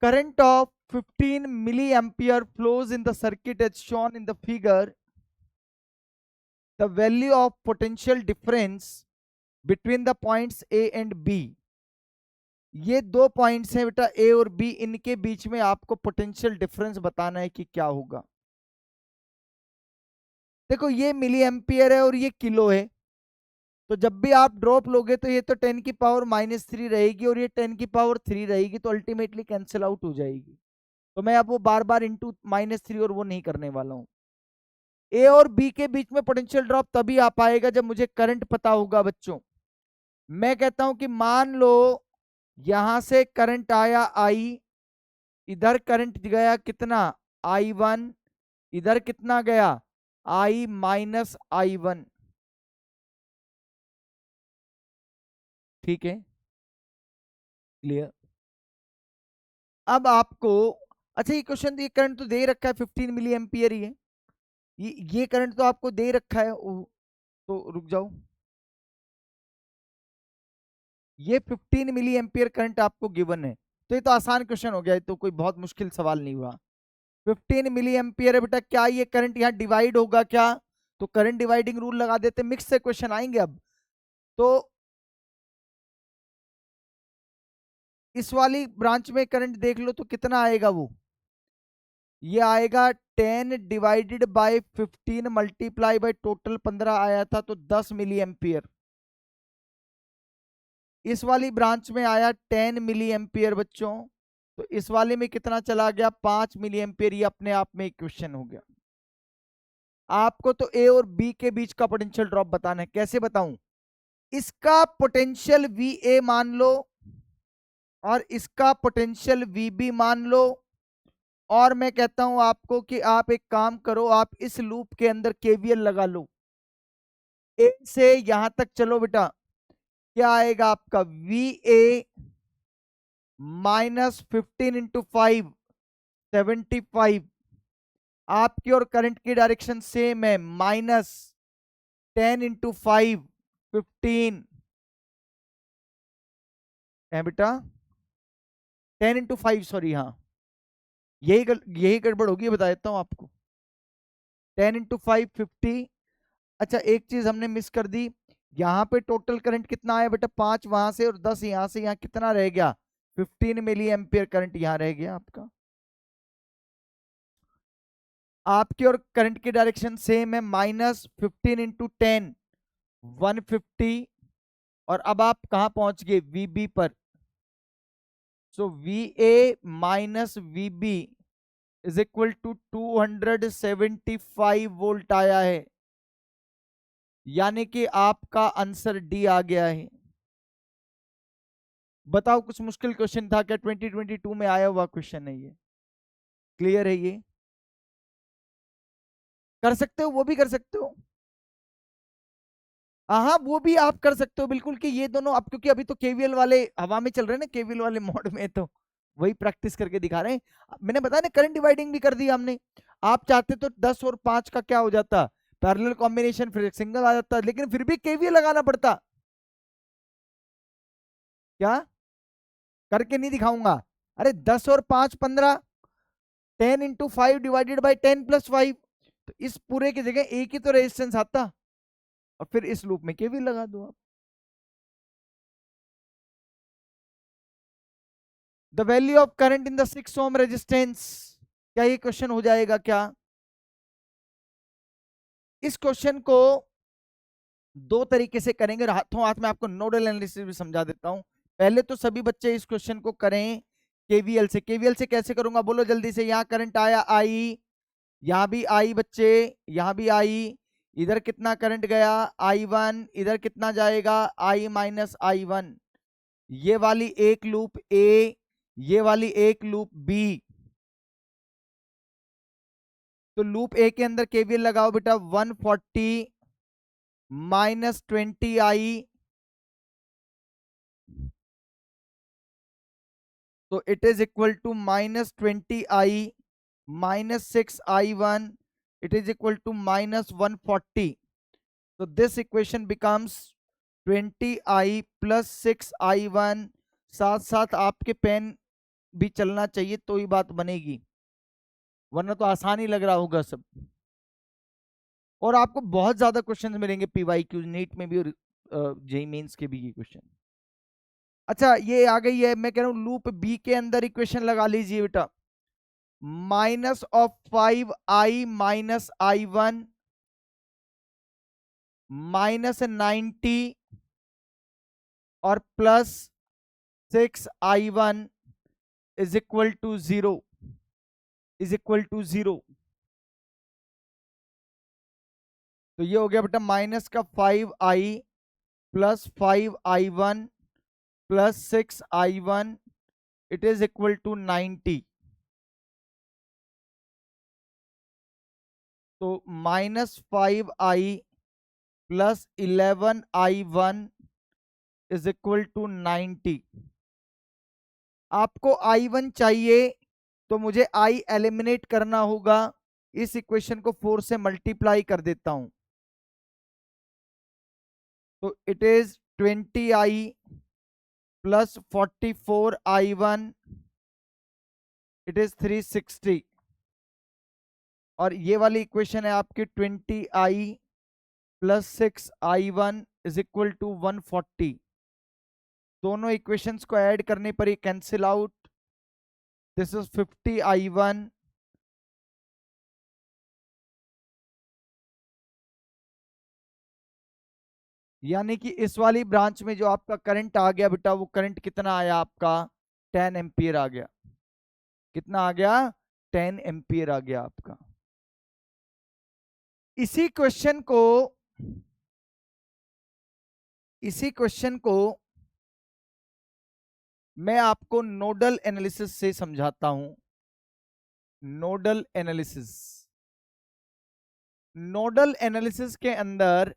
Current of 15 milliampere flows in the circuit as shown in the figure. The value of potential difference between the points A and B. ये दो पॉइंट्स हैं बेटा A और B, इनके बीच में आपको पोटेंशियल डिफरेंस बताना है कि क्या होगा। देखो ये मिली एम्पियर है और ये किलो है, तो जब भी आप ड्रॉप लोगे तो ये तो 10 की पावर -3 रहेगी और ये 10 की पावर 3 रहेगी, तो अल्टीमेटली कैंसिल आउट हो जाएगी। तो मैं अब वो बार बार इंटू -3 और वो नहीं करने वाला हूं। ए और बी के बीच में पोटेंशियल ड्रॉप तभी आ पाएगा जब मुझे करंट पता होगा बच्चों। मैं कहता हूं कि मान लो यहां से करंट आया I, इधर करंट गया कितना I1, इधर कितना गया I माइनस I1, ठीक है, क्लियर। अब आपको, अच्छा ये क्वेश्चन, ये करंट तो दे रखा है 15 मिली एम्पियर ही है, ये करंट तो आपको दे रखा है, तो रुक जाओ, ये 15 मिली एम्पियर करंट आपको गिवन है, तो ये तो आसान क्वेश्चन हो गया, ये तो कोई बहुत मुश्किल सवाल नहीं हुआ। 15 मिली एम्पियर है बेटा, क्या ये करंट यहाँ डिवाइड होगा क्या? तो करंट डिवाइडिंग रूल लगा देते, मिक्स से क्वेश्चन आएंगे अब। तो इस वाली ब्रांच में करंट देख लो तो कितना आएगा, वो ये आएगा 10 divided by 15 multiply by total 15 आया था, तो 10 मिली एम्पियर। इस वाली ब्रांच में आया 10 मिली एम्पियर बच्चों, तो इस वाले में कितना चला गया 5 मिली एम्पियर। ये अपने आप में इक्वेशन हो गया। आपको तो ए और बी के बीच का पोटेंशियल ड्रॉप बताना है, कैसे बताऊं? इसका पोटेंशियल VA मान लो और इसका पोटेंशियल VB मान लो, और मैं कहता हूं आपको कि आप एक काम करो, आप इस लूप के अंदर KVL लगा लो, ए से यहां तक चलो बेटा, क्या आएगा आपका VA माइनस 15 इंटू 5 75। आपकी और करंट की डायरेक्शन सेम है, -10 इंटू 5 15 है बेटा, 10 इंटू 5, सॉरी, हाँ यही गड़बड़ होगी, बता देता हूं आपको। 10 इंटू 5 50। अच्छा एक चीज हमने मिस कर दी, यहाँ पे टोटल करंट कितना आया बेटा 5 वहां से और 10 यहाँ से, यहाँ कितना रह गया 15 मिली एम्पियर करंट यहाँ रह गया आपका। आपकी और करंट की डायरेक्शन सेम है, -15 इंटू 10 150। और अब आप कहां पहुंच गए VB पर, so VA minus VB is equal to 275 volt आया है, यानी कि आपका आंसर डी आ गया है। बताओ कुछ मुश्किल क्वेश्चन था क्या? 2022 में आया हुआ क्वेश्चन है ये, क्लियर है? ये कर सकते हो, वो भी कर सकते हो, हाँ वो भी आप कर सकते हो बिल्कुल, कि ये दोनों आप, क्योंकि अभी तो केवीएल वाले हवा में चल रहे हैं ना, केवीएल वाले मोड में, तो वही प्रैक्टिस करके दिखा रहे हैं। मैंने बताया ना करंट डिवाइडिंग भी कर दी हमने। आप चाहते तो 10 और 5 का क्या हो जाता, पैरेलल कॉम्बिनेशन, फिर सिंगल आ जाता, लेकिन फिर भी केवीएल लगाना पड़ता। क्या करके नहीं दिखाऊंगा? अरे 10 और 5 15, 10 इंटू 5 डिवाइडेड बाई 10 प्लस 5, तो इस पूरे की जगह एक ही तो रेजिस्टेंस आता, और फिर इस लूप में केवीएल लगा दो आप। The value of current in the 6 ohm resistance, क्या ये क्वेश्चन हो जाएगा क्या? इस क्वेश्चन को दो तरीके से करेंगे, हाथों हाथ में आपको नोडल एनालिसिस भी समझा देता हूं। पहले तो सभी बच्चे इस क्वेश्चन को करें केवीएल से। केवीएल से कैसे करूंगा बोलो जल्दी से। यहां करंट आया आई, यहां भी आई बच्चे, यहां भी आई, इधर कितना करंट गया I1, इधर कितना जाएगा I माइनस I1। ये वाली एक लूप ए, ये वाली एक लूप बी। तो लूप ए के अंदर केवीएल लगाओ बेटा, 140 माइनस 20I, तो it is equal to minus 20I minus 6I1, it is equal to minus 140. So this equation becomes 20I plus 6I1। साथ साथ आपके पेन भी चलना चाहिए तो ही बात बनेगी, वरना तो आसान ही लग रहा होगा सब। और आपको बहुत ज्यादा क्वेश्चंस मिलेंगे पीवाई क्यू नीट में भी और जेई मेंस के भी ये क्वेश्चन। अच्छा ये आ गई है, मैं कह रहा हूं लूप बी के अंदर इक्वेशन लगा लीजिए बेटा, minus of 5I minus I1 minus 90 और plus 6I1 is equal to 0, is equal to 0। तो ये हो गया बेटा माइनस का 5I plus 5I1 plus 6I1, it is equal to 90। तो minus 5I plus 11I1 is equal to 90। आपको I1 चाहिए तो मुझे I एलिमिनेट करना होगा, इस इक्वेशन को 4 से मल्टीप्लाई कर देता हूं। तो it is 20I plus 44I1, it is 360। और ये वाली इक्वेशन है आपकी 20I plus 6I1 is equal to 140। दोनों इक्वेशंस को ऐड करने पर ये cancel out, this is 50I1 यानी कि इस वाली ब्रांच में जो आपका करंट आ गया बेटा, वो करंट कितना आया आपका 10 एम्पियर आ गया। कितना आ गया 10 एम्पियर आ गया आपका। इसी क्वेश्चन को मैं आपको नोडल एनालिसिस से समझाता हूं। नोडल एनालिसिस, नोडल एनालिसिस के अंदर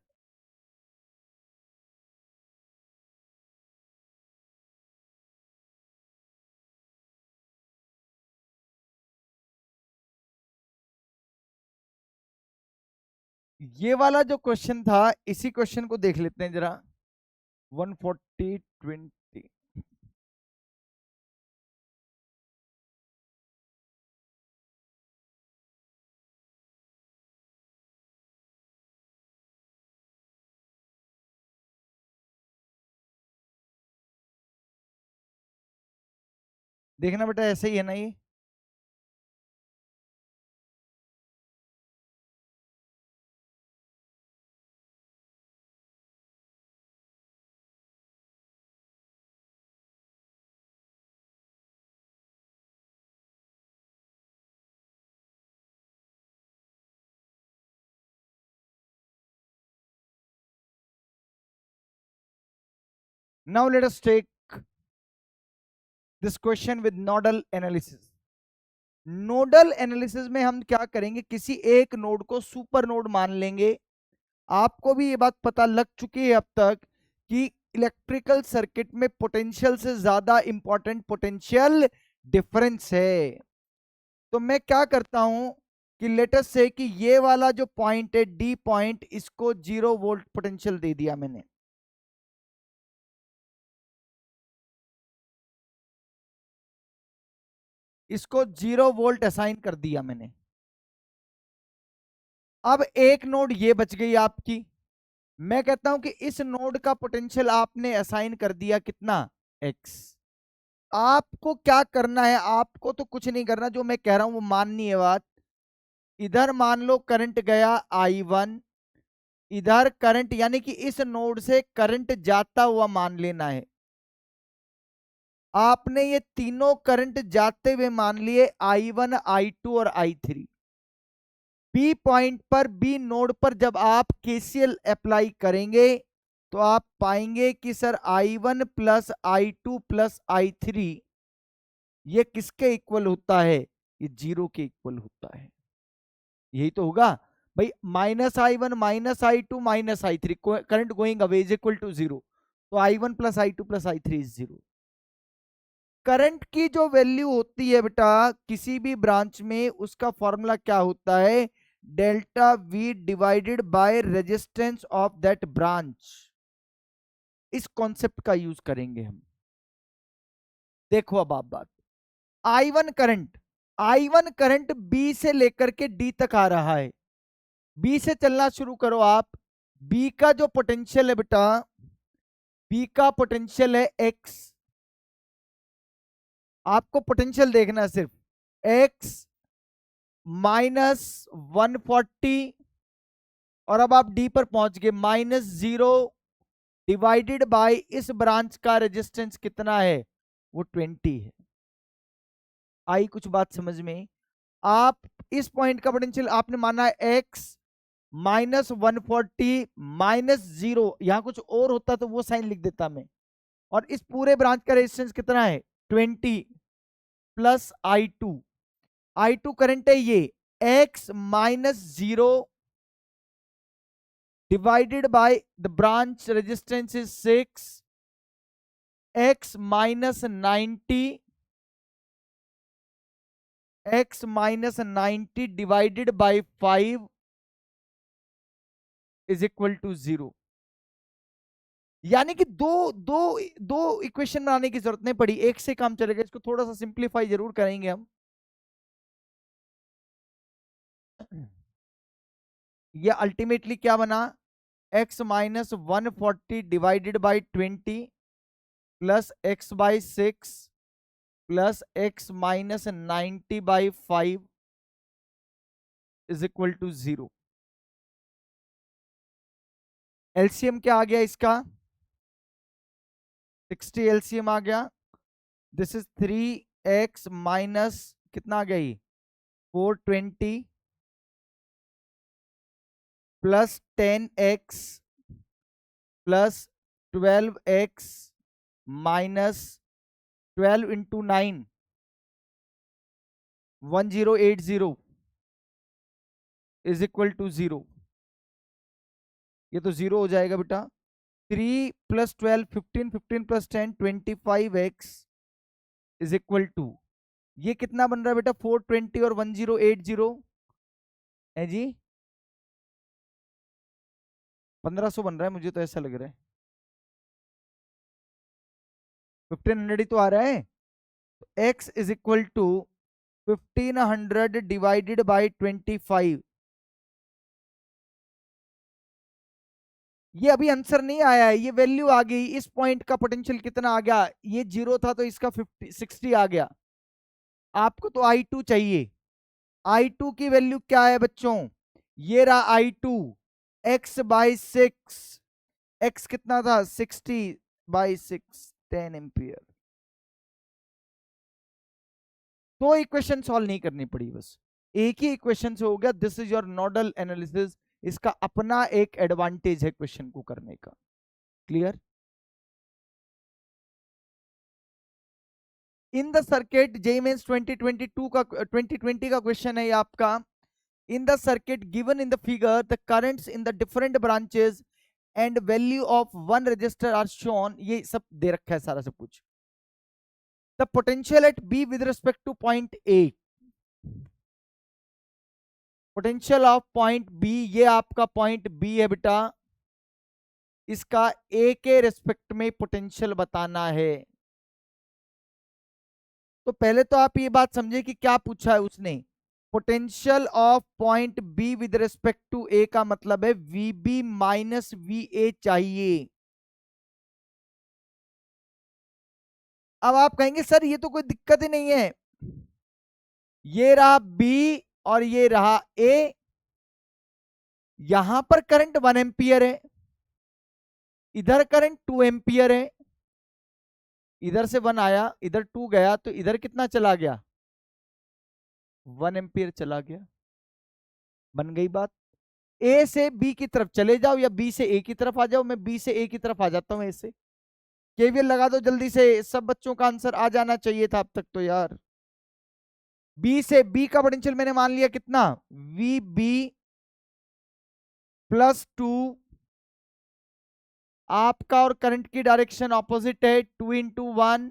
ये वाला जो क्वेश्चन था, इसी क्वेश्चन को देख लेते हैं जरा। 140 20, देखना बेटा ऐसे ही है ना ये। Now let us take this question with nodal analysis. Nodal analysis में हम क्या करेंगे, किसी एक नोड को सुपर नोड मान लेंगे। आपको भी ये बात पता लग चुकी है अब तक कि इलेक्ट्रिकल सर्किट में पोटेंशियल से ज्यादा इंपॉर्टेंट पोटेंशियल डिफरेंस है। तो मैं क्या करता हूं कि लेटेस्ट से कि ये वाला जो पॉइंट है डी पॉइंट, इसको 0 वोल्ट पोटेंशियल दे दिया मैंने। इसको 0 वोल्ट असाइन कर दिया मैंने। अब एक नोड ये बच गई आपकी, मैं कहता हूं कि इस नोड का पोटेंशियल आपने असाइन कर दिया कितना, x। आपको क्या करना है, आपको तो कुछ नहीं करना, जो मैं कह रहा हूं वो माननी है बात। इधर मान लो करंट गया I1, इधर करंट यानी कि इस नोड से करंट जाता हुआ मान लेना है। आपने ये तीनों करंट जाते हुए मान लिए, I1, I2 और I3। बी पॉइंट पर, बी नोड पर जब आप केसीएल अप्लाई करेंगे तो आप पाएंगे कि sir I1 plus I2 plus I3 ये किसके इक्वल होता है, ये 0 के इक्वल होता है। यही तो होगा भाई, -I1 -I2 -I3 current going away is equal to 0। तो I1 plus I2 plus I3 is 0। Current की जो वैल्यू होती है बेटा किसी भी ब्रांच में, उसका फॉर्मूला क्या होता है, delta we divided by resistance of that branch. इस कॉन्सेप्ट का यूज करेंगे हम। देखो अब आप बात, आई वन करंट बी से लेकर के डी तक आ रहा है। बी से चलना शुरू करो आप। बी का जो पोटेंशियल है बेटा, बी का पोटेंशियल है एक्स। आपको पोटेंशियल देखना है सिर्फ, एक्स -140, और अब आप डी पर पहुंच गए, -0 डिवाइडेड बाय इस ब्रांच का रेजिस्टेंस कितना है, वो 20 है। आई कुछ बात समझ में? आप इस पॉइंट का पोटेंशियल आपने माना है एक्स -140 -0, यहां कुछ और होता तो वो साइन लिख देता मैं। और इस पूरे ब्रांच का रेजिस्टेंस कितना है, 20 प्लस I2 करंट है ये, x -0 divided by the branch resistance is 6, x -90 divided by 5 is equal to 0। यानी कि दो दो दो इक्वेशन बनाने की जरूरत नहीं पड़ी, एक से काम चलेगा। इसको थोड़ा सा सिंप्लीफाई जरूर करेंगे हम। ये अल्टीमेटली क्या बना, x -140 divided by 20 plus x by 6 plus x -90 by 5 is equal to 0। LCM क्या आ गया इसका, 60 एलसीएम आ गया। दिस इज 3x माइनस कितना आ गया ये, 420 plus 10x plus 12x minus 12 into 9 1080 is equal to 0। ये तो 0 हो जाएगा बेटा। 3 plus 12 15, 15 plus 10 25x is equal to, ये कितना बन रहा है बेटा, 420 और 1080 है जी, 1500 बन रहा है, मुझे तो ऐसा लग रहा है। 1500 ही तो आ रहा है। तो x is equal to 1500 divided by 25। ये अभी आंसर नहीं आया है, ये वैल्यू आ गई। इस पॉइंट का पोटेंशियल कितना आ गया, ये 0 था तो इसका 60 आ गया। आपको तो I2 चाहिए। I2 की वैल्यू क्या है बच्चों, ये रहा I2, x बाई 6, x कितना था 60 बाई 6, 10 एम्पियर। तो इक्वेशन सॉल्व नहीं करनी पड़ी, बस एक ही इक्वेशन से हो गया। This is your nodal analysis. इसका अपना एक एडवांटेज है क्वेश्चन को करने का। Clear? In the circuit, JEE mains 2020 का क्वेश्चन है ये आपका। In the circuit given in the figure, the currents in the different branches and value of one resistor are shown. ये सब दे रखा है सारा सब कुछ। The potential at B with respect to point A, potential of point B, ये आपका पॉइंट बी है बेटा, इसका ए के रिस्पेक्ट में पोटेंशियल बताना है। तो पहले तो आप ये बात समझे कि क्या पूछा है उसने, potential of point B with respect to A का मतलब है वीबी माइनस वी ए चाहिए। अब आप कहेंगे सर ये तो कोई दिक्कत ही नहीं है, ये रहा बी और ये रहा ए, यहां पर करंट 1 एम्पियर है, इधर करंट 2 एम्पियर है, इधर से 1 आया इधर 2 गया तो इधर कितना चला गया, 1 एम्पियर चला गया। बन गई बात। ए से बी की तरफ चले जाओ या बी से ए की तरफ आ जाओ, मैं बी से ए की तरफ आ जाता हूं। ए से केवीएल लगा दो जल्दी से, सब बच्चों का आंसर आ जाना चाहिए था अब तक तो यार। बी से बी का पोटेंशियल मैंने मान लिया कितना, वी बी +2, आपका और करंट की डायरेक्शन ऑपोजिट है, 2 × 1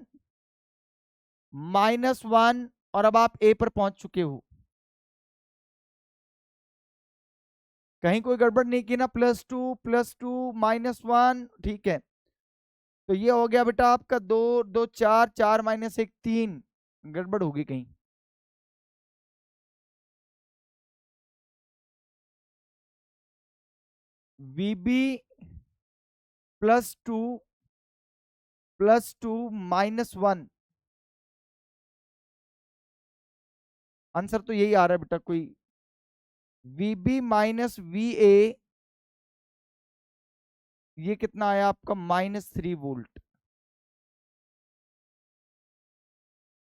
-1, और अब आप ए पर पहुंच चुके हो। कहीं कोई गड़बड़ नहीं की ना, +2 +2 -1, ठीक है। तो ये हो गया बेटा आपका 2 2 4 4 -1 3, गड़बड़ होगी कहीं। VB +2 -1, आंसर तो यही आ रहा है बेटा। कोई VB माइनस VA, ये कितना आया आपका -3 वोल्ट,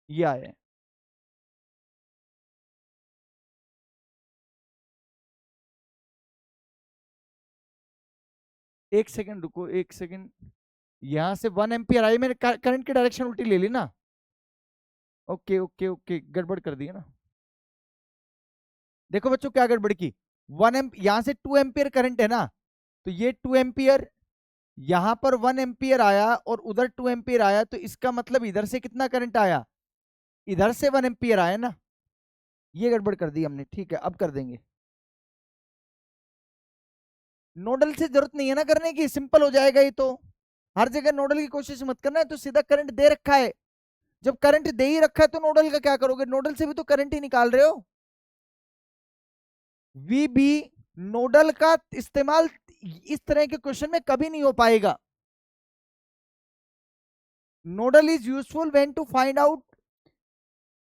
ये आया है। एक सेकंड रुको, एक सेकंड, यहां से 1 एम्पियर आई, मैंने करंट की डायरेक्शन उल्टी ले ली ना। ओके ओके ओके, गड़बड़ कर दी है ना। देखो बच्चों क्या गड़बड़ की, 1 एम्प यहां से 2 एम्पियर करंट है ना, तो ये 2 एम्पियर, यहां पर 1 एम्पियर आया और उधर 2 एम्पियर आया, तो इसका मतलब इधर से कितना करंट आया, इधर से 1 एम्पियर आया ना। ये गड़बड़ कर दी हमने, ठीक है अब कर देंगे। नोडल से जरूरत नहीं है ना करने की, सिंपल हो जाएगा ये तो। हर जगह नोडल की कोशिश मत करना है, तो सीधा करंट दे रखा है, जब करंट दे ही रखा है तो नोडल का क्या करोगे, नोडल से भी तो करंट ही निकाल रहे हो। वीबी नोडल का इस्तेमाल इस तरह के क्वेश्चन में कभी नहीं हो पाएगा। Nodal is useful when to find out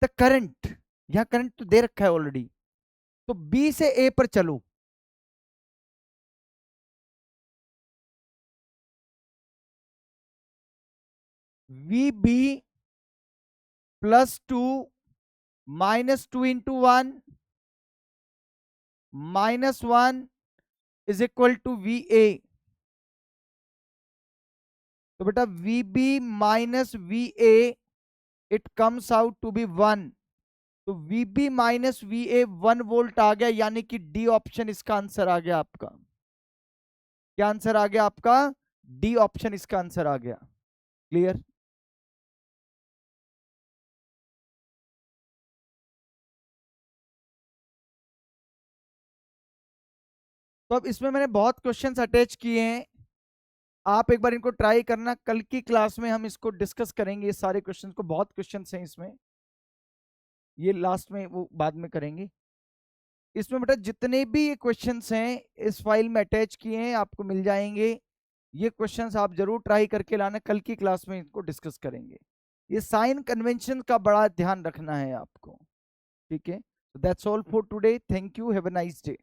the current, यहां करंट तो दे रखा है ऑलरेडी, तो बी से ए पर चलो। VB +2 -2 × 1 -1 is equal to VA। तो बेटा VB minus VA, it comes out to be 1, तो VB माइनस VA 1 वोल्ट आ गया, यानी कि डी ऑप्शन इसका आंसर आ गया आपका। क्या आंसर आ गया आपका, डी ऑप्शन इसका आंसर आ गया। क्लियर। तो अब इसमें मैंने बहुत क्वेश्चंस अटैच किए हैं, आप एक बार इनको ट्राई करना, कल की क्लास में हम इसको डिस्कस करेंगे, ये सारे क्वेश्चंस को, बहुत क्वेश्चंस हैं इसमें, ये लास्ट में वो बाद में करेंगे। इसमें बेटा जितने भी ये क्वेश्चंस हैं इस फाइल में अटैच किए हैं, आपको मिल जाएंगे। ये क्वेश्चंस आप जरूर ट्राई करके लाना, कल की क्लास में इनको डिस्कस करेंगे। ये साइन कन्वेंशन का बड़ा ध्यान रखना है आपको, ठीक है। That's all for today, thank you, have a nice day.